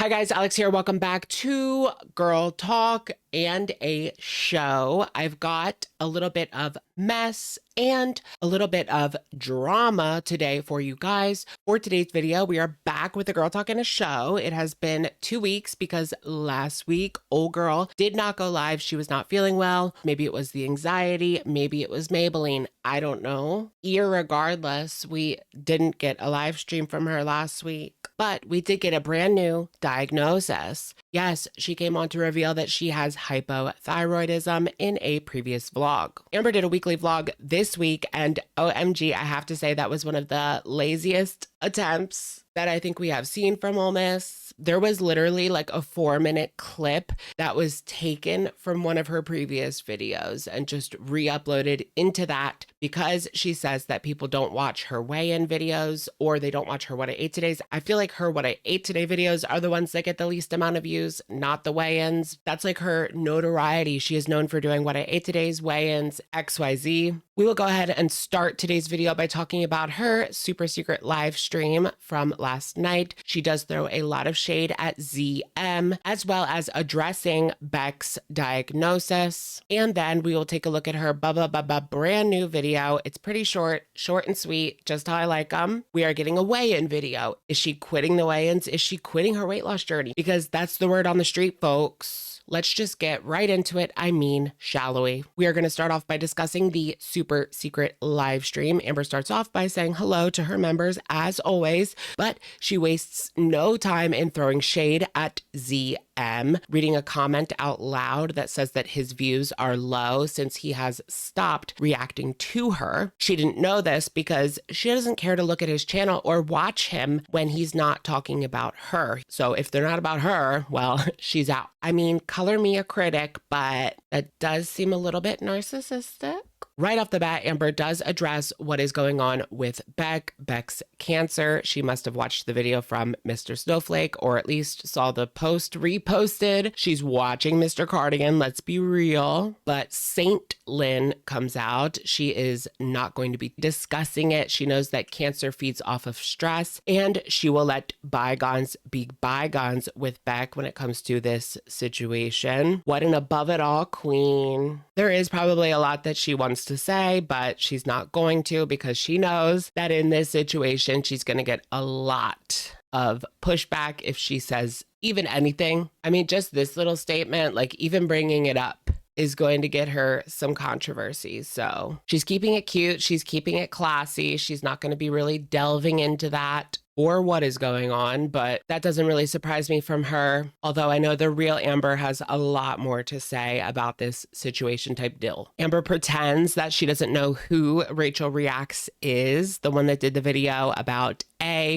Hi guys, Alex here. Welcome back to Girl Talk and a show. I've got a little bit of mess and a little bit of drama today for you guys. For today's video, we are back with a Girl Talk and a show. It has been 2 weeks because last week, old girl did not go live. She was not feeling well. Maybe it was the anxiety. Maybe it was Maybelline. I don't know. Irregardless, we didn't get a live stream from her last week, but we did get a brand new diagnosis. Yes, she came on to reveal that she has hypothyroidism in a previous vlog. Amber did a weekly vlog this week, and OMG, I have to say that was one of the laziest attempts that I think we have seen from Ole Miss. There was literally like a 4-minute clip that was taken from one of her previous videos and just re-uploaded into that because she says that people don't watch her weigh-in videos or they don't watch her What I Ate Today's. I feel like her What I Ate Today videos are the ones that get the least amount of views, not the weigh-ins. That's like her notoriety. She is known for doing What I Ate Today's, weigh-ins, XYZ. We will go ahead and start today's video by talking about her super secret live stream from last night. She does throw a lot of shade at ZM, as well as addressing Beck's diagnosis. And then we will take a look at her brand new video. It's pretty short and sweet, just how I like them. We are getting a weigh-in video. Is she quitting the weigh-ins? Is she quitting her weight loss journey? Because that's the word on the street, folks. Let's just get right into it. I mean, shall we? We are going to start off by discussing the super secret live stream. Amber starts off by saying hello to her members as always, but she wastes no time in throwing shade at ZM, reading a comment out loud that says that his views are low since he has stopped reacting to her. She didn't know this because she doesn't care to look at his channel or watch him when he's not talking about her. So if they're not about her, well, she's out. I mean, color me a critic, but that does seem a little bit narcissistic. Right off the bat, Amber does address what is going on with Beck's cancer. She must have watched the video from Mr. Snowflake, or at least saw the post reposted. She's watching Mr. Cardigan, let's be real. But Saint Lynn comes out. She is not going to be discussing it. She knows that cancer feeds off of stress, and she will let bygones be bygones with Beck when it comes to this situation. What an above it all queen. There is probably a lot that she wants to say, but she's not going to because she knows that in this situation, she's going to get a lot of pushback if she says even anything. I mean, just this little statement, like even bringing it up is going to get her some controversy. So she's keeping it cute. She's keeping it classy. She's not going to be really delving into that or what is going on, but that doesn't really surprise me from her. Although I know the real Amber has a lot more to say about this situation type deal. Amber pretends that she doesn't know who Rachel Reacts is, the one that did the video about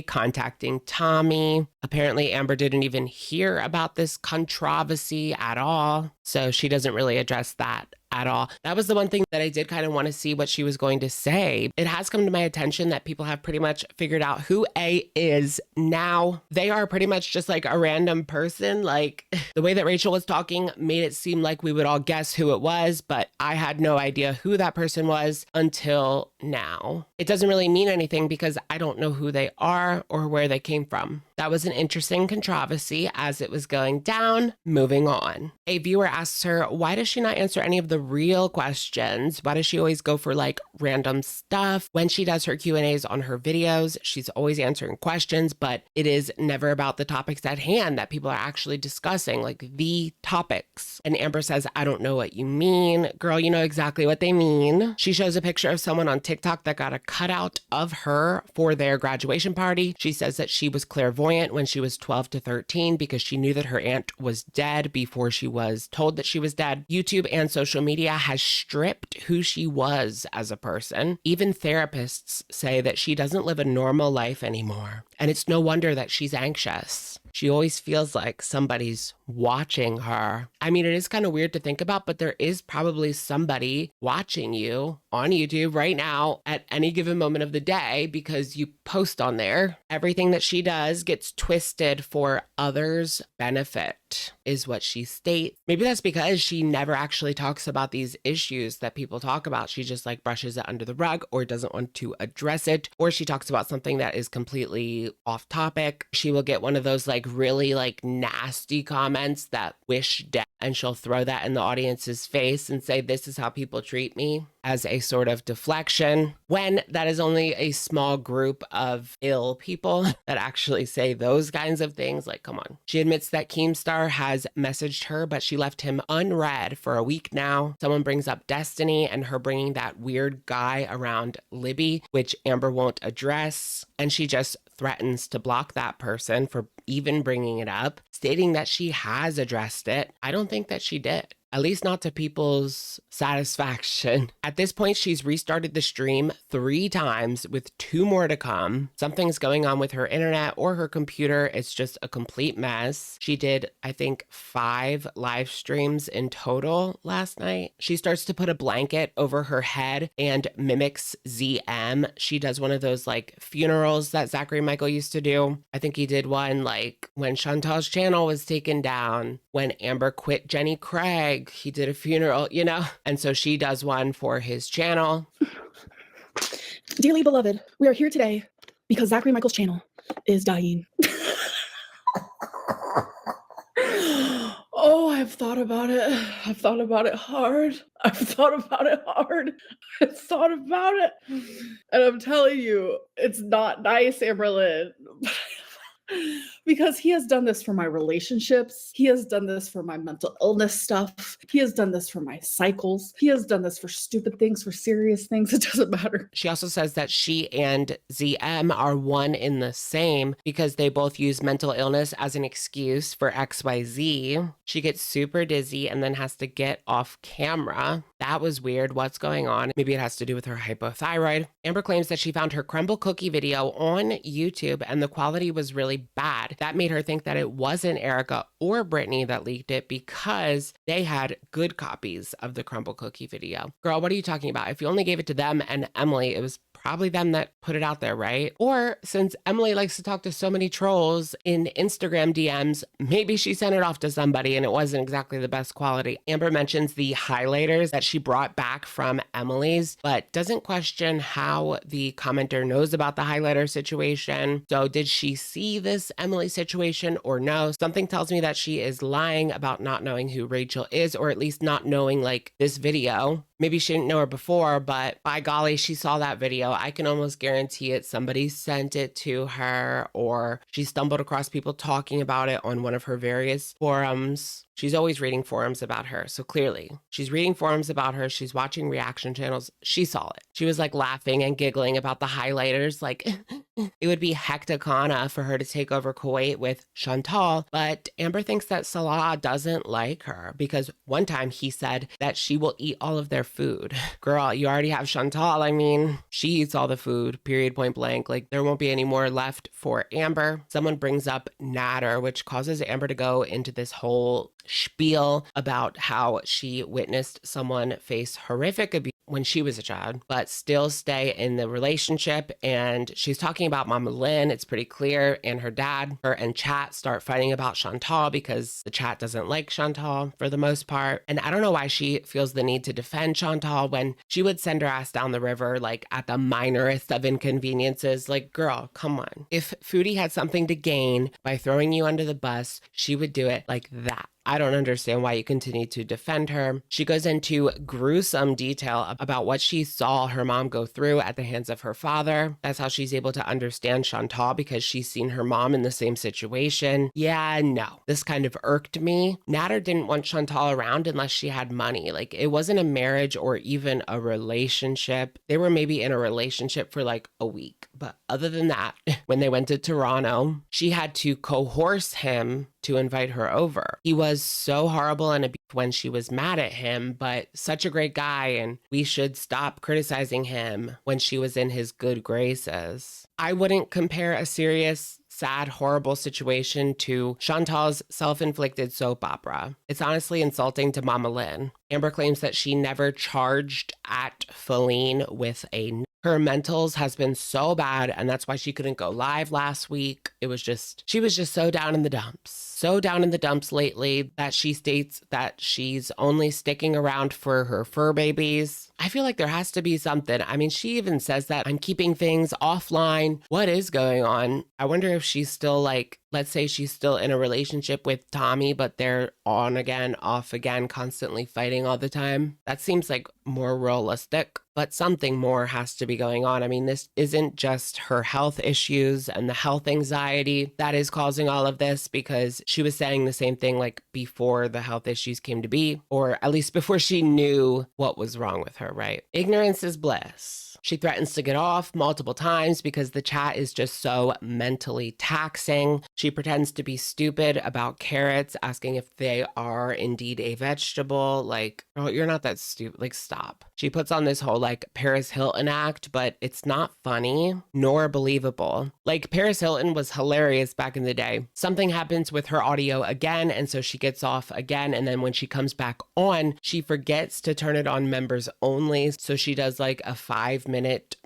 contacting Tommy. Apparently Amber didn't even hear about this controversy at all, so she doesn't really address that at all. That was the one thing that I did kind of want to see what she was going to say. It has come to my attention that people have pretty much figured out who A is now. They are pretty much just like a random person. Like the way that Rachel was talking made it seem like we would all guess who it was, but I had no idea who that person was until now. It doesn't really mean anything because I don't know who they are or where they came from. That was an interesting controversy as it was going down. Moving on. A viewer asks her, why does she not answer any of the real questions? Why does she always go for like random stuff? When she does her Q&As on her videos, she's always answering questions, but it is never about the topics at hand that people are actually discussing, like the topics. And Amber says, I don't know what you mean. Girl, you know exactly what they mean. She shows a picture of someone on TikTok that got a cutout of her for their graduation party. She says that she was clairvoyant when she was 12 to 13 because she knew that her aunt was dead before she was told that she was dead. YouTube and social media has stripped who she was as a person. Even therapists say that she doesn't live a normal life anymore. And it's no wonder that she's anxious. She always feels like somebody's watching her. I mean, it is kind of weird to think about, but there is probably somebody watching you on YouTube right now at any given moment of the day because you post on there. Everything that she does gets twisted for others' benefit. that is what she states. Maybe that's because she never actually talks about these issues that people talk about. She just like brushes it under the rug or doesn't want to address it, or she talks about something that is completely off topic. She will get one of those like really like nasty comments that wish death, and she'll throw that in the audience's face and say, this is how people treat me, as a sort of deflection, when that is only a small group of ill people that actually say those kinds of things. Like, come on. She admits that Keemstar has messaged her, but she left him unread for a week now. Someone brings up Destiny and her bringing that weird guy around Libby, which Amber won't address. And she just threatens to block that person for even bringing it up, stating that she has addressed it. I don't think that she did. At least not to people's satisfaction. At this point, she's restarted the stream 3 times with 2 more to come. Something's going on with her internet or her computer. It's just a complete mess. She did, I think, 5 live streams in total last night. She starts to put a blanket over her head and mimics ZM. She does one of those like funerals that Zachary Michael used to do. I think he did one like when Chantal's channel was taken down, when Amber quit Jenny Craig. He did a funeral, you know? And so she does one for his channel. Dearly beloved, we are here today because Zachary Michael's channel is dying. Oh, I've thought about it. I've thought about it hard. I've thought about it hard. I've thought about it. And I'm telling you, it's not nice, Amberlynn. Because he has done this for my relationships. He has done this for my mental illness stuff. He has done this for my cycles. He has done this for stupid things, for serious things. It doesn't matter. She also says that she and ZM are one in the same because they both use mental illness as an excuse for XYZ. She gets super dizzy and then has to get off camera. That was weird. What's going on? Maybe it has to do with her hypothyroid. Amber claims that she found her crumble cookie video on YouTube and the quality was really bad. That made her think that it wasn't Erica or Brittany that leaked it because they had good copies of the crumble cookie video. Girl, what are you talking about? If you only gave it to them and Emily, it was probably them that put it out there, right? Or since Emily likes to talk to so many trolls in Instagram DMs, maybe she sent it off to somebody and it wasn't exactly the best quality. Amber mentions the highlighters that she brought back from Emily's, but doesn't question how the commenter knows about the highlighter situation. So did she see this Emily situation or no? Something tells me that she is lying about not knowing who Rachel is, or at least not knowing like this video. Maybe she didn't know her before, but by golly, she saw that video. I can almost guarantee it. Somebody sent it to her, or she stumbled across people talking about it on one of her various forums. She's always reading forums about her. So clearly she's reading forums about her. She's watching reaction channels. She saw it. She was like laughing and giggling about the highlighters. Like it would be hecticana for her to take over Kuwait with Chantal. But Amber thinks that Salah doesn't like her because one time he said that she will eat all of their food. Girl, you already have Chantal. I mean, she eats all the food, period, point blank. Like there won't be any more left for Amber. Someone brings up Natter, which causes Amber to go into this whole spiel about how she witnessed someone face horrific abuse when she was a child, but still stay in the relationship. And she's talking about Mama Lynn. It's pretty clear. And her dad, her and Chat start fighting about Chantal because the Chat doesn't like Chantal for the most part. And I don't know why she feels the need to defend Chantal when she would send her ass down the river, like at the minorest of inconveniences. Like, girl, come on. If Foodie had something to gain by throwing you under the bus, she would do it like that. I don't understand why you continue to defend her. She goes into gruesome detail about what she saw her mom go through at the hands of her father. That's how she's able to understand Chantal, because she's seen her mom in the same situation. Yeah, no, this kind of irked me. Natter didn't want Chantal around unless she had money. Like, it wasn't a marriage or even a relationship. They were maybe in a relationship for like a week. But other than that, when they went to Toronto, she had to coerce him to invite her over. He was so horrible and abusive when she was mad at him, but such a great guy, and we should stop criticizing him when she was in his good graces. I wouldn't compare a serious, sad, horrible situation to Chantal's self-inflicted soap opera. It's honestly insulting to Mama Lynn. Amber claims that she never charged at Feline with a Her mentals has been so bad, and that's why she couldn't go live last week. She was just so down in the dumps. So down in the dumps lately that she states that she's only sticking around for her fur babies. I feel like there has to be something. I mean, she even says that I'm keeping things offline. What is going on? I wonder if she's still like, let's say she's still in a relationship with Tommy, but they're on again, off again, constantly fighting all the time. That seems like more realistic, but something more has to be going on. I mean, this isn't just her health issues and the health anxiety that is causing all of this, because she was saying the same thing like before the health issues came to be, or at least before she knew what was wrong with her, right? Ignorance is bliss. She threatens to get off multiple times because the chat is just so mentally taxing. She pretends to be stupid about carrots, asking if they are indeed a vegetable. Like, oh, you're not that stupid. Like, stop. She puts on this whole like Paris Hilton act, but it's not funny nor believable. Like, Paris Hilton was hilarious back in the day. Something happens with her audio again, and so she gets off again. And then when she comes back on, she forgets to turn it on members only. So she does like a 5-minute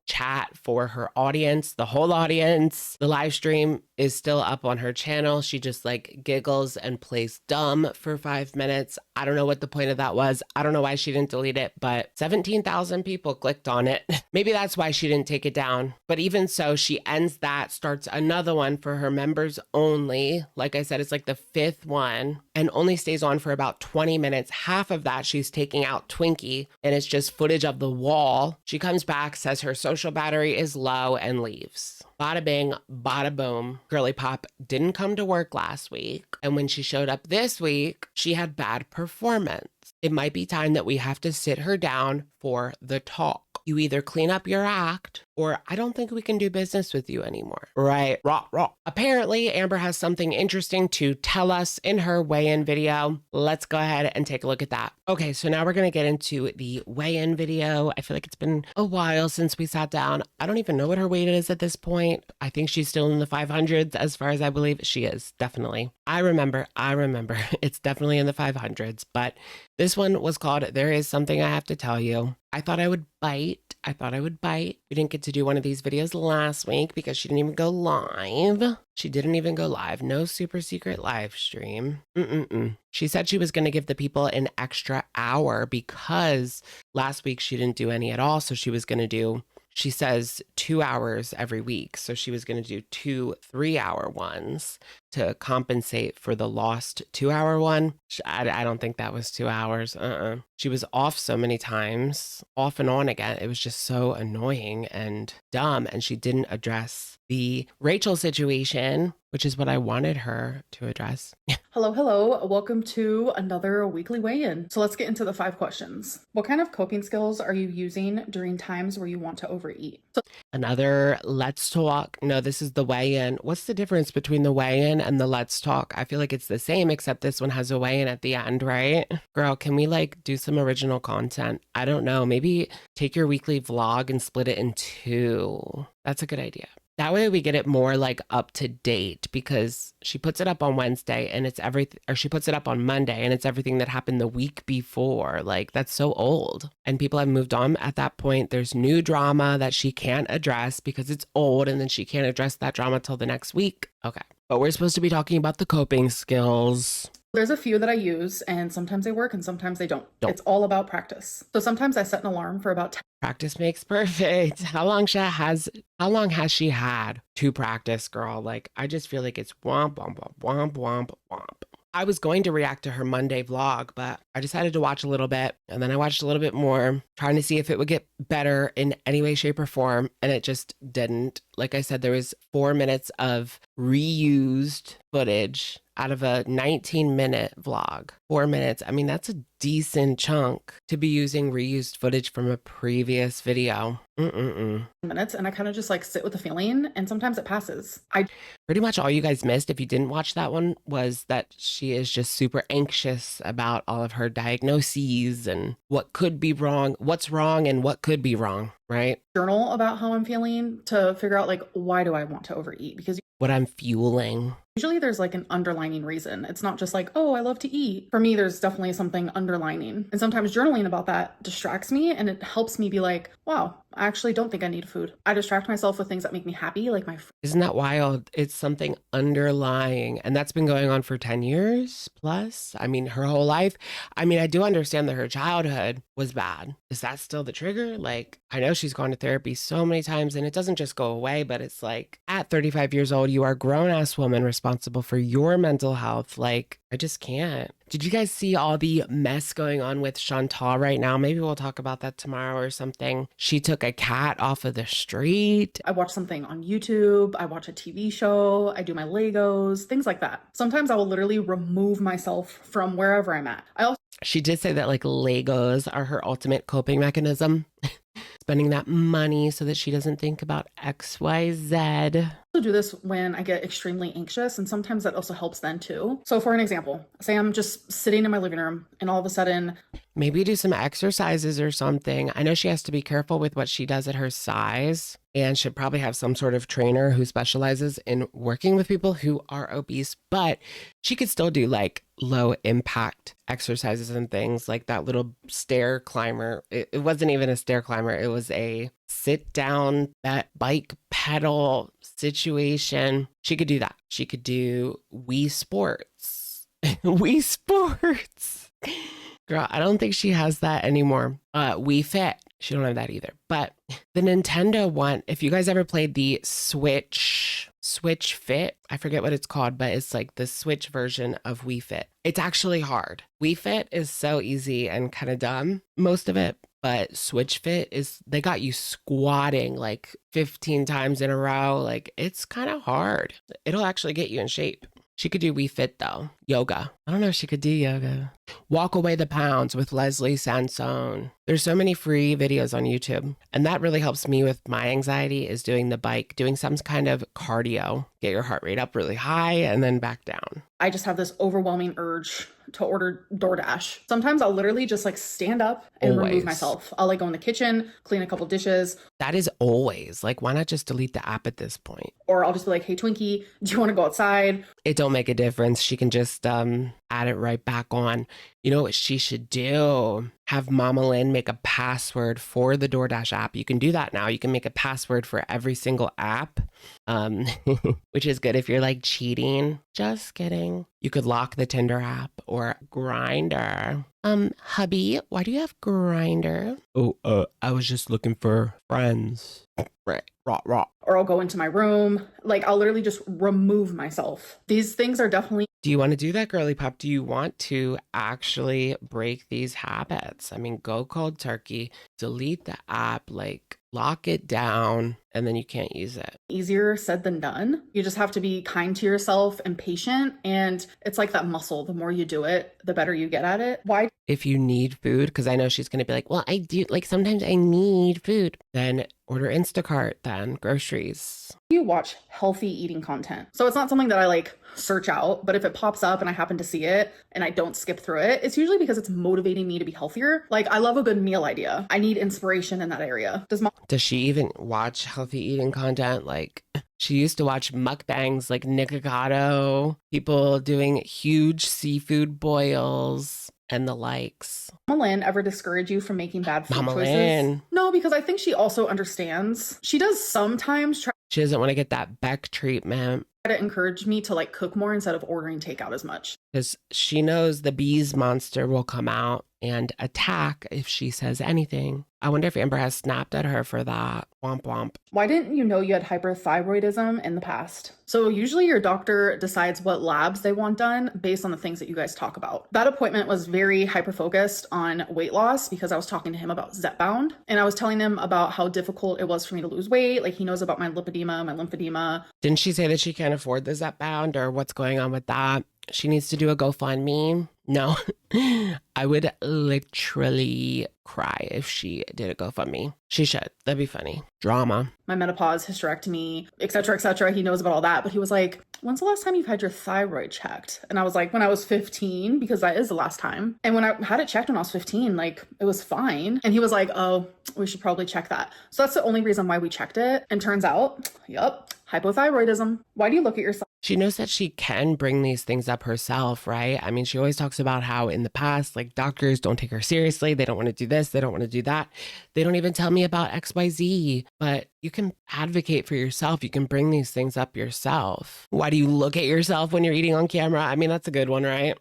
chat for her audience, the whole audience. The live stream is still up on her channel. She just like giggles and plays dumb for 5 minutes. I don't know what the point of that was. I don't know why she didn't delete it, but 17,000 people clicked on it. Maybe that's why she didn't take it down. But even so, she ends that, starts another one for her members only. Like I said, it's like the 5th one, and only stays on for about 20 minutes. Half of that she's taking out Twinkie, and it's just footage of the wall. She comes back, says her social battery is low, and leaves. Bada bing, bada boom. Girly Pop didn't come to work last week, and when she showed up this week, she had bad performance. It might be time that we have to sit her down for the talk. You either clean up your act, or I don't think we can do business with you anymore. Right? Raw. Apparently, Amber has something interesting to tell us in her weigh-in video. Let's go ahead and take a look at that. Okay, so now we're going to get into the weigh-in video. I feel like it's been a while since we sat down. I don't even know what her weight is at this point. I think she's still in the 500s as far as I believe. She is, definitely. I remember. It's definitely in the 500s, but this one was called There Is Something I Have to Tell You. I thought I would bite. We didn't get to do one of these videos last week because she didn't even go live. No super secret live stream. She said she was going to give the people an extra hour because last week she didn't do any at all. So she was going to do, she says, 2 hours every week. So she was going to do 2 3-hour ones to compensate for the lost 2-hour one. I don't think that was 2 hours. She was off so many times, off and on again. It was just so annoying and dumb. And she didn't address the Rachel situation, which is what I wanted her to address. Hello. Welcome to another weekly weigh-in. So let's get into the 5 questions. What kind of coping skills are you using during times where you want to overeat? Another let's talk. No, this is the weigh-in. What's the difference between the weigh-in and the let's talk? I feel like it's the same, except this one has a weigh-in at the end, right? Girl, can we like do some original content? I don't know. Maybe take your weekly vlog and split it in 2. That's a good idea. That way we get it more like up to date, because she puts it up on Wednesday and it's everything, or she puts it up on Monday and it's everything that happened the week before. Like, that's so old. And people have moved on at that point. There's new drama that she can't address because it's old, and then she can't address that drama till the next week. Okay. But we're supposed to be talking about the coping skills. There's a few that I use, and sometimes they work and sometimes they don't. It's all about practice. So sometimes I set an alarm for about 10. Practice makes perfect. How long has she had to practice, girl? Like, I just feel like it's womp, womp, womp, womp, womp. I was going to react to her Monday vlog, but I decided to watch a little bit, and then I watched a little bit more, trying to see if it would get better in any way, shape, or form, and it just didn't. Like I said, there was 4 minutes of reused footage out of a 19-minute vlog. 4 minutes. I mean, that's a decent chunk to be using reused footage from a previous video. Minutes, and I kind of just like sit with the feeling, and sometimes it passes. Pretty much all you guys missed, if you didn't watch that one, was that she is just super anxious about all of her diagnoses and what could be wrong, what's wrong, and what could be wrong, right? Journal about how I'm feeling to figure out like, why do I want to overeat? Because what I'm fueling. Usually there's like an underlining reason. It's not just like, oh, I love to eat. For me, there's definitely something underlining. And sometimes journaling about that distracts me and it helps me be like, wow, I actually don't think I need food. I distract myself with things that make me happy, like my Isn't that wild? It's something underlying, and that's been going on for 10 years plus. I mean, her whole life. I mean, I do understand that her childhood was bad. Is that still the trigger? Like, I know she's gone to therapy so many times and it doesn't just go away, but it's like at 35 years old, you are a grown ass woman responsible for your mental health. Like, I just can't. Did you guys see all the mess going on with Chantal right now? Maybe we'll talk about that tomorrow or something. She took a cat off of the street. I watch something on YouTube, I watch a TV show, I do my Legos, things like that. Sometimes I will literally remove myself from wherever I'm at. I also She did say that like Legos are her ultimate coping mechanism. Spending that money so that she doesn't think about XYZ. do this when I get extremely anxious, and sometimes that also helps then too. So for an example, say I'm just sitting in my living room and all of a sudden Maybe do some exercises or something. I know she has to be careful with what she does at her size and should probably have some sort of trainer who specializes in working with people who are obese, but she could still do like low impact exercises and things like that little stair climber. It wasn't even a stair climber. It was a sit down bike pedal situation. She could do that. She could do Wii Sports. Wii Sports. Girl, I don't think she has that anymore. Wii Fit. She don't have that either. But the Nintendo one, if you guys ever played the Switch Fit, I forget what it's called, but it's like the Switch version of Wii Fit. It's actually hard. Wii Fit is so easy and kind of dumb, most of it. But Switch Fit is, they got you squatting like 15 times in a row. Like, it's kind of hard. It'll actually get you in shape. She could do Wii Fit though. Yoga. I don't know if she could do yoga. Walk Away the Pounds with Leslie Sansone. There's so many free videos on YouTube. And that really helps me with my anxiety, is doing the bike, doing some kind of cardio. Get your heart rate up really high and then back down. I just have this overwhelming urge to order DoorDash. Sometimes I'll literally just like stand up and remove myself. I'll like go in the kitchen, clean a couple dishes. That is always like, why not just delete the app at this point? Or I'll just be like, hey, Twinkie, do you want to go outside? It don't make a difference. She can just add it right back on. You know what she should do? Have Mama Lynn make a password for the DoorDash app. You can do that now. You can make a password for every single app, which is good if you're like cheating. Just kidding. You could lock the Tinder app or Grindr. Hubby, why do you have Grindr? Oh, I was just looking for friends. Right. Raw. Or I'll go into my room. Like, I'll literally just remove myself. These things are definitely... Do you want to do that, girly pop? Do you want to actually break these habits? I mean, go cold turkey, delete the app, like lock it down, and then you can't use it. Easier said than done. You just have to be kind to yourself and patient. And it's like that muscle. The more you do it, the better you get at it. Why? If you need food, because I know she's going to be like, well, I do, like sometimes I need food. Then order Instacart, then groceries. You watch healthy eating content. So it's not something that I like search out, but if it pops up and I happen to see it and I don't skip through it, it's usually because it's motivating me to be healthier. Like, I love a good meal idea. I need inspiration in that area. Does she even watch healthy eating content? Like, she used to watch mukbangs like Nikocado, people doing huge seafood boils and the likes. Mama Lynn ever discourage you from making bad food Mama choices? Lynn. No, because I think she also understands. She does sometimes try She doesn't want to get that Beck treatment. to encourage me to like cook more instead of ordering takeout as much. Because she knows the bees monster will come out and attack if she says anything. I wonder if Amber has snapped at her for that. Womp womp. Why didn't you know you had hyperthyroidism in the past? So usually your doctor decides what labs they want done based on the things that you guys talk about. That appointment was very hyper-focused on weight loss because I was talking to him about Zepbound, and I was telling him about how difficult it was for me to lose weight. Like, he knows about my lipedema, my lymphedema. Didn't she say that she can't afford the Zepbound, or what's going on with that? She needs to do a GoFundMe. No, I would literally cry if she did a GoFundMe. She should. That'd be funny. Drama. My menopause, hysterectomy, etc., etc. He knows about all that, but he was like, when's the last time you've had your thyroid checked? And I was like, when I was 15, because that is the last time. And when I had it checked when I was 15, like, it was fine. And he was like, oh, we should probably check that. So that's the only reason why we checked it. And turns out, yup, hypothyroidism. Why do you look at yourself? She knows that she can bring these things up herself, right? I mean, she always talks about how in the past, like doctors don't take her seriously. They don't want to do this. They don't want to do that. They don't even tell me about XYZ. But you can advocate for yourself. You can bring these things up yourself. Why do you look at yourself when you're eating on camera? I mean, that's a good one, right?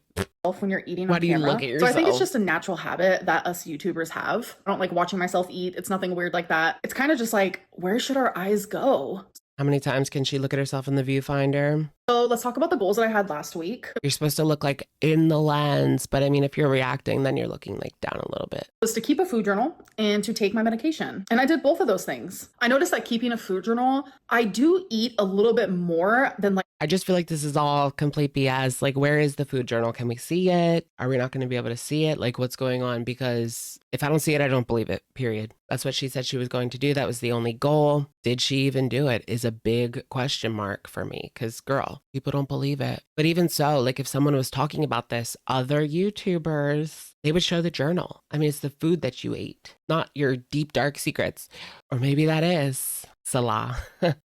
When you're eating Why on do you camera. look at So I think it's yourself? just a natural habit that us YouTubers have. I don't like watching myself eat. It's nothing weird like that. It's kind of just like, where should our eyes go? How many times can she look at herself in the viewfinder? So let's talk about the goals that I had last week. You're supposed to look like in the lens, but I mean, if you're reacting, then you're looking like down a little bit. Was to keep a food journal and to take my medication. And I did both of those things. I noticed that keeping a food journal, I do eat a little bit more than like I just feel like this is all complete BS. Like, where is the food journal? Can we see it? Are we not going to be able to see it? Like, what's going on? Because if I don't see it, I don't believe it, period. That's what she said she was going to do. That was the only goal. Did she even do it is a big question mark for me. Because, girl, people don't believe it. But even so, like, if someone was talking about this, other YouTubers, they would show the journal. I mean, it's the food that you ate, not your deep, dark secrets. Or maybe that is. Salah.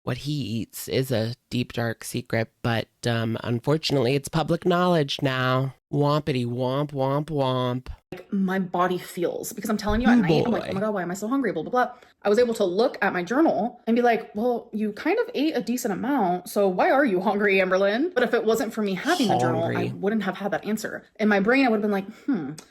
What he eats is a deep, dark secret, but unfortunately, it's public knowledge now. Wompity womp, womp, womp. my body feels, because I'm telling you at night, I'm like, oh my God, why am I so hungry? Blah, blah, blah. I was able to look at my journal and be like, well, you kind of ate a decent amount. So why are you hungry, Amberlynn? But if it wasn't for me having the journal, I wouldn't have had that answer. In my brain, I would have been like,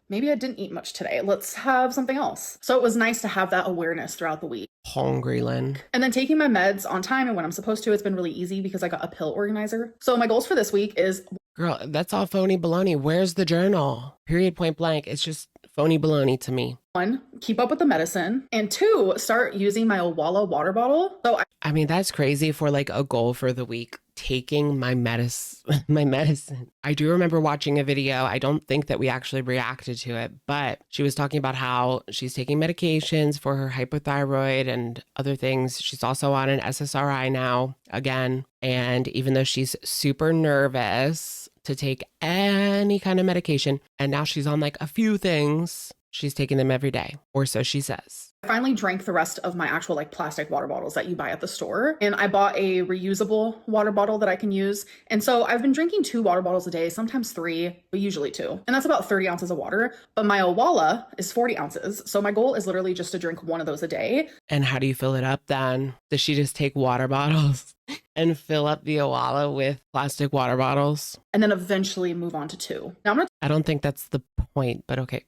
maybe I didn't eat much today. Let's have something else. So it was nice to have that awareness throughout the week. Hungry, Lynn. And then taking my meds on time and when I'm supposed to, it's been really easy because I got a pill organizer. So my goals for this week is... Girl, that's all phony baloney. Where's the journal? Period, point blank. It's just phony baloney to me. 1, keep up with the medicine. And 2, start using my Owala water bottle. So I mean, that's crazy for like a goal for the week. Taking my medicine. I do remember watching a video. I don't think that we actually reacted to it, but she was talking about how she's taking medications for her hypothyroid and other things. She's also on an SSRI now again. And even though she's super nervous to take any kind of medication, and now she's on like a few things, she's taking them every day, or so she says. I finally drank the rest of my actual like plastic water bottles that you buy at the store. And I bought a reusable water bottle that I can use. And so I've been drinking 2 water bottles a day, sometimes 3, but usually 2. And that's about 30 ounces of water. But my Owala is 40 ounces. So my goal is literally just to drink 1 of those a day. And how do you fill it up then? Does she just take water bottles and fill up the Owala with plastic water bottles? And then eventually move on to 2. Now I'm going to I don't think that's the point, but okay.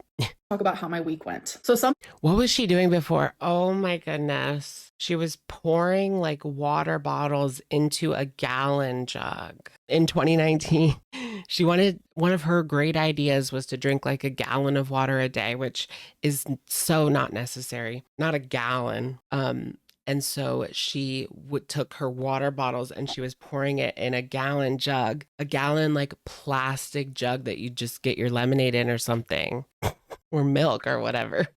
talk about how my week went. So What was she doing before? Oh my goodness. She was pouring like water bottles into a gallon jug in 2019. She wanted, one of her great ideas was to drink like a gallon of water a day, which is so not necessary. Not a gallon. And so she took her water bottles and she was pouring it in a gallon jug, a gallon like plastic jug that you just get your lemonade in or something, or milk or whatever.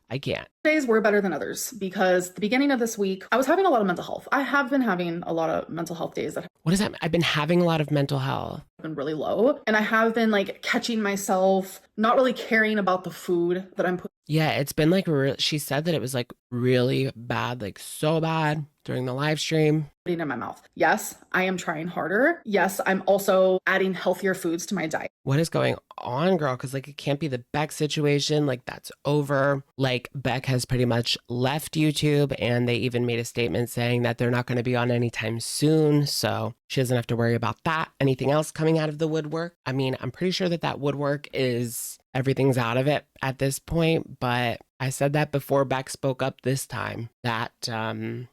I can't. days were better than others because the beginning of this week, I was having a lot of mental health. I have been having a lot of mental health days that have What does that mean? I've been having a lot of mental health. been really low. And I have been like catching myself, not really caring about the food that I'm putting. Yeah, it's been like, she said that it was like really bad, like so bad during the live stream. In my mouth. Yes, I am trying harder. Yes, I'm also adding healthier foods to my diet. What is going on, girl? Because like it can't be the Beck situation. Like that's over. Like Beck has pretty much left YouTube, and they even made a statement saying that they're not going to be on anytime soon. So she doesn't have to worry about that. Anything else coming out of the woodwork? I mean, I'm pretty sure that that woodwork is, everything's out of it at this point, but I said that before Beck spoke up this time, that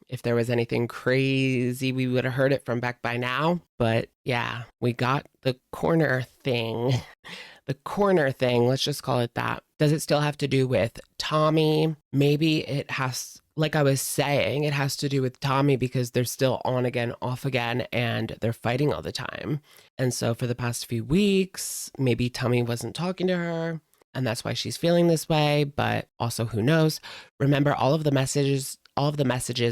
if there was anything crazy, we would have heard it from Beck by now. But yeah, we got the corner thing. The corner thing, let's just call it that. Does it still have to do with Tommy? Maybe it has, like I was saying, it has to do with Tommy because they're still on again, off again, and they're fighting all the time. And so for the past few weeks, maybe Tommy wasn't talking to her. And that's why she's feeling this way, but also who knows? Remember, all of the messages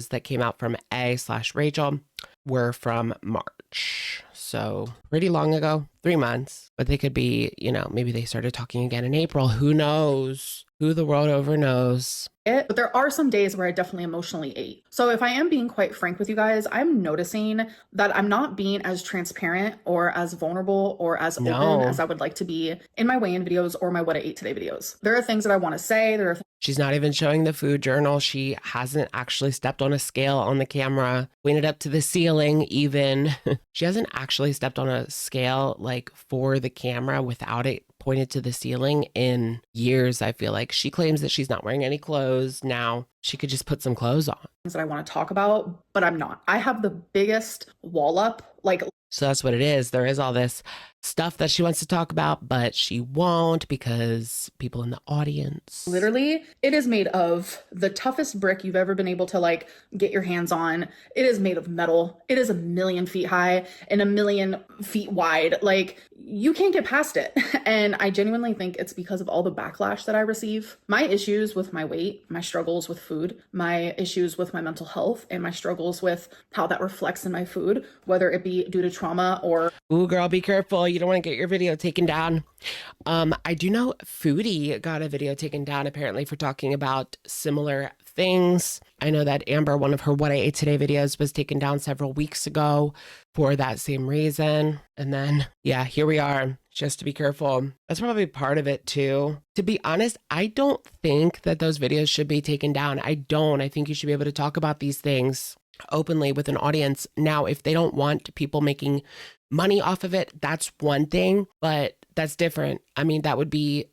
that came out from A/Rachel were from March. So pretty long ago, 3 months, but they could be, maybe they started talking again in April. Who knows? Who the world over knows? But there are some days where I definitely emotionally ate. So if I am being quite frank with you guys, I'm noticing that I'm not being as transparent or as vulnerable or as open as I would like to be in my weigh-in videos or my what I ate today videos. There are things that I want to say. She's not even showing the food journal. She hasn't actually stepped on a scale on the camera, pointed up to the ceiling even. She hasn't actually stepped on a scale like for the camera without it pointed to the ceiling in years. I feel like she claims that she's not wearing any clothes now. She could just put some clothes on. Things that I want to talk about, but I'm not. I have the biggest wall up. So that's what it is. There is all this stuff that she wants to talk about, but she won't because people in the audience. Literally, it is made of the toughest brick you've ever been able to get your hands on. It is made of metal. It is 1,000,000 feet high and 1,000,000 feet wide. You can't get past it. And I genuinely think it's because of all the backlash that I receive. My issues with my weight, my struggles with food, my issues with my mental health, and my struggles with how that reflects in my food, whether it be due to trauma or... Ooh, girl, be careful. You don't want to get your video taken down. I do know Foodie got a video taken down apparently for talking about similar things. I know that Amber, one of her What I Ate Today videos, was taken down several weeks ago for that same reason. And then, yeah, here we are. Just to be careful. That's probably part of it too. To be honest, I don't think that those videos should be taken down. I don't. I think you should be able to talk about these things openly with an audience. Now, if they don't want people making money off of it, that's one thing, but that's different. I mean, that would be,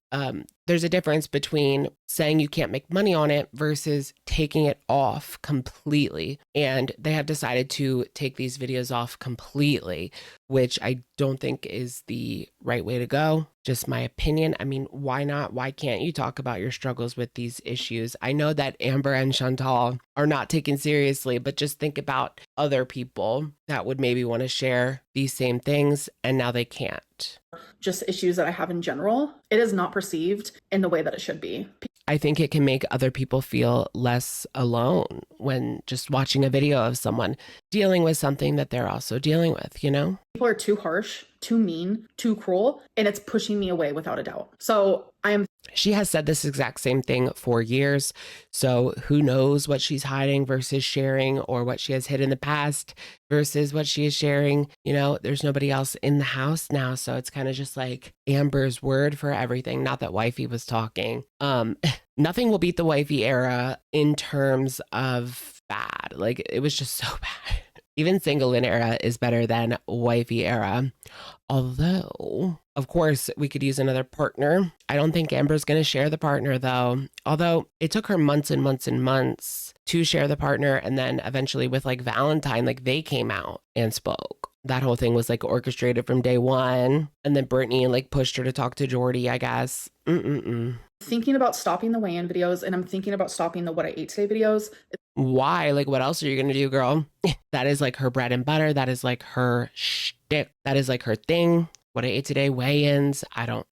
there's a difference between saying you can't make money on it versus taking it off completely. And they have decided to take these videos off completely, which I don't think is the right way to go. Just my opinion. I mean, why not? Why can't you talk about your struggles with these issues? I know that Amber and Chantal are not taken seriously, but just think about other people that would maybe want to share these same things and now they can't. Just issues that I have in general, it is not perceived in the way that it should be. I think it can make other people feel less alone when just watching a video of someone dealing with something that they're also dealing with, People are too harsh, too mean, too cruel, and it's pushing me away without a doubt. So She has said this exact same thing for years. So who knows what she's hiding versus sharing, or what she has hid in the past versus what she is sharing. There's nobody else in the house now. So it's kind of just like Amber's word for everything. Not that wifey was talking. Nothing will beat the wifey era in terms of bad. It was just so bad. Even single in era is better than wifey era. Although, of course, we could use another partner. I don't think Amber's going to share the partner, though. Although it took her months and months and months to share the partner. And then eventually with Valentine, they came out and spoke. That whole thing was orchestrated from day one. And then Brittany pushed her to talk to Jordy, I guess. Thinking about stopping the weigh-in videos, and I'm thinking about stopping the What I Ate Today videos. Why? What else are you going to do, girl? That is her bread and butter. That is her shtick. That is her thing. What I Ate Today, weigh-ins.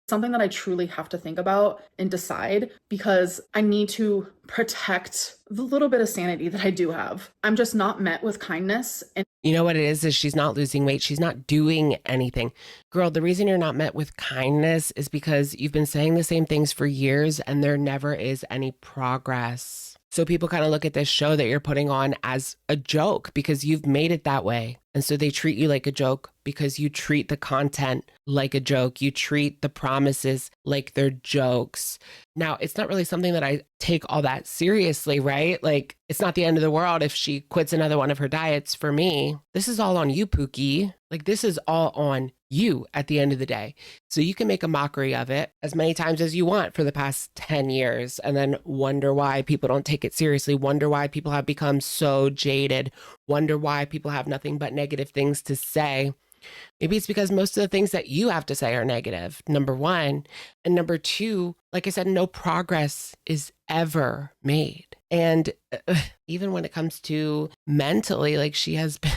Something that I truly have to think about and decide, because I need to protect the little bit of sanity that I do have. I'm just not met with kindness. And you know what it is she's not losing weight. She's not doing anything. Girl, the reason you're not met with kindness is because you've been saying the same things for years and there never is any progress. So people kind of look at this show that you're putting on as a joke because you've made it that way. And so they treat you like a joke because you treat the content like a joke. You treat the promises like they're jokes. Now, it's not really something that I take all that seriously, right? It's not the end of the world if she quits another one of her diets for me. This is all on you, Pookie. This is all on you at the end of the day. So you can make a mockery of it as many times as you want for the past 10 years and then wonder why people don't take it seriously, wonder why people have become so jaded, wonder why people have nothing but negative things to say. Maybe it's because most of the things that you have to say are negative, number one. And number two, like I said, no progress is ever made. And even when it comes to mentally, like she has been,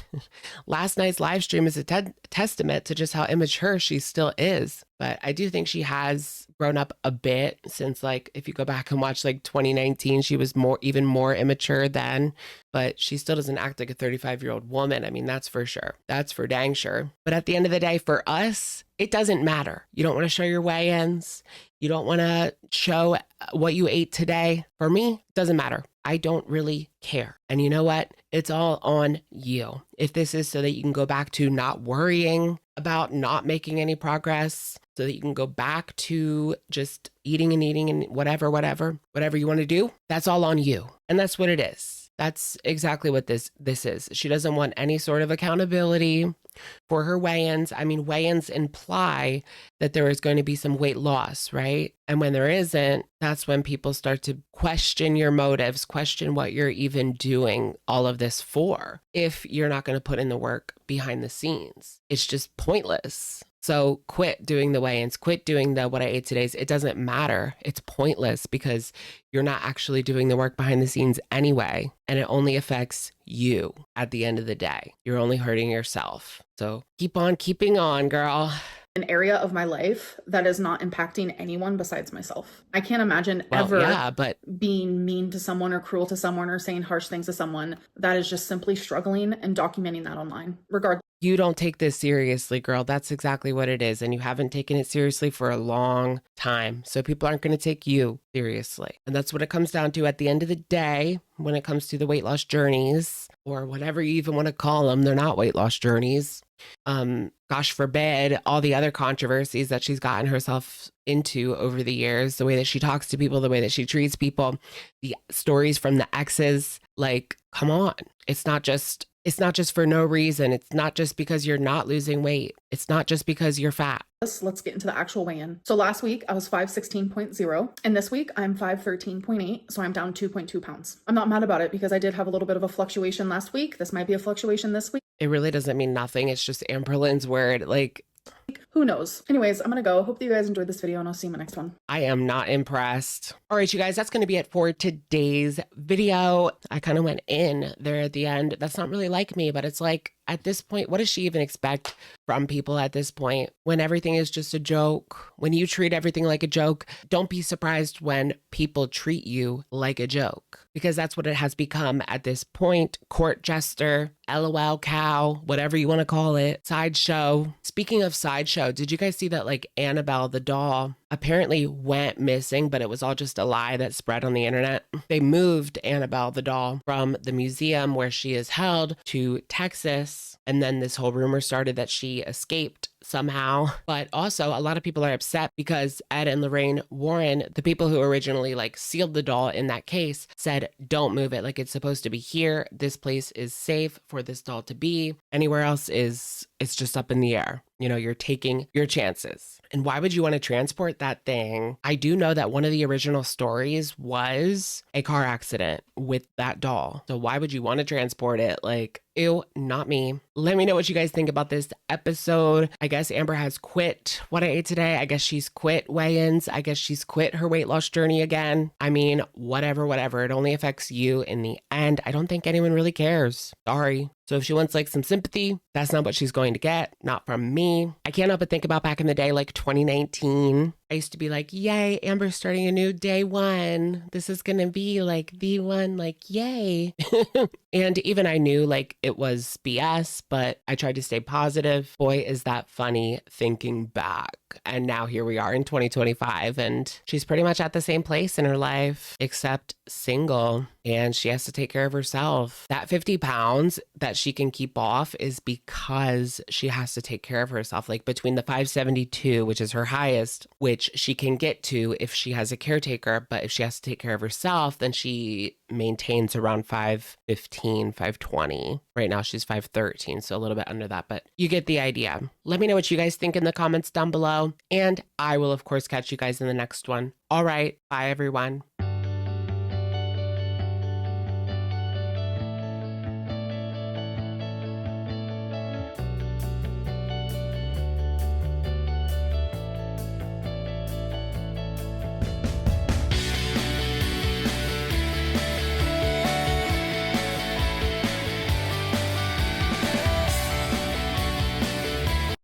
last night's live stream is a testament to just how immature she still is. But I do think she has grown up a bit since, like, if you go back and watch like 2019, she was even more immature then, but she still doesn't act like a 35-year-old woman. I mean, that's for sure. That's for dang sure. But at the end of the day, for us, it doesn't matter. You don't want to show your weigh-ins. You don't want to show what you ate today. For me, it doesn't matter. I don't really care. And you know what? It's all on you. If this is so that you can go back to not worrying about not making any progress, so that you can go back to just eating and whatever you want to do, that's all on you. And that's what it is. That's exactly what this is. She doesn't want any sort of accountability for her weigh-ins. I mean, weigh-ins imply that there is going to be some weight loss, right? And when there isn't, that's when people start to question your motives, question what you're even doing all of this for, if you're not going to put in the work behind the scenes. It's just pointless. So quit doing the weigh-ins, quit doing the what I ate today's. It doesn't matter. It's pointless because you're not actually doing the work behind the scenes anyway. And it only affects you at the end of the day. You're only hurting yourself. So keep on keeping on, girl. An area of my life that is not impacting anyone besides myself. I can't imagine being mean to someone or cruel to someone or saying harsh things to someone that is just simply struggling and documenting that online, regardless. You don't take this seriously, girl. That's exactly what it is. And you haven't taken it seriously for a long time. So people aren't going to take you seriously. And that's what it comes down to at the end of the day when it comes to the weight loss journeys, or whatever you even want to call them. They're not weight loss journeys. Gosh forbid, all the other controversies that she's gotten herself into over the years, the way that she talks to people, the way that she treats people, the stories from the exes, like, come on. It's not just for no reason. It's not just because you're not losing weight. It's not just because you're fat. Let's get into the actual weigh-in. So last week I was 516.0 and this week I'm 513.8. So I'm down 2.2 pounds. I'm not mad about it because I did have a little bit of a fluctuation last week. This might be a fluctuation this week. It really doesn't mean nothing. It's just Amberlynn's word. Like, who knows? Anyways, I'm going to go. Hope that you guys enjoyed this video and I'll see you in my next one. I am not impressed. All right, you guys, that's going to be it for today's video. I kind of went in there at the end. That's not really like me, but it's like, at this point, what does she even expect from people at this point when everything is just a joke? When you treat everything like a joke, don't be surprised when people treat you like a joke, because that's what it has become at this point. Court jester, LOL cow, whatever you want to call it, sideshow. Speaking of sideshow, did you guys see that like Annabelle the doll apparently went missing, but it was all just a lie that spread on the internet? They moved Annabelle the doll from the museum where she is held to Texas. And then this whole rumor started that she escaped somehow. But also a lot of people are upset because Ed and Lorraine Warren, the people who originally like sealed the doll in that case, said, don't move it. Like, it's supposed to be here. This place is safe for this doll to be. Anywhere else it's just up in the air. You know, you're taking your chances. And why would you want to transport that thing? I do know that one of the original stories was a car accident with that doll. So why would you want to transport it? Like, ew, not me. Let me know what you guys think about this episode. I guess Amber has quit what I ate today. I guess she's quit weigh-ins. I guess she's quit her weight loss journey again. I mean, whatever. It only affects you in the end. I don't think anyone really cares. Sorry. So if she wants like some sympathy, that's not what she's going to get. Not from me. I can't help but think about back in the day, like 2019. I used to be like, yay, Amber's starting a new day one. This is going to be like the one, like, yay. And even I knew like it was BS, but I tried to stay positive. Boy, is that funny thinking back. And now here we are in 2025 and she's pretty much at the same place in her life, except single. And she has to take care of herself. That 50 pounds that she can keep off is because she has to take care of herself. Like between the 572, which is her highest, which she can get to if she has a caretaker. But if she has to take care of herself, then she maintains around 515, 520. Right now she's 513, so a little bit under that, but you get the idea. Let me know what you guys think in the comments down below, and I will of course catch you guys in the next one. All right, bye everyone.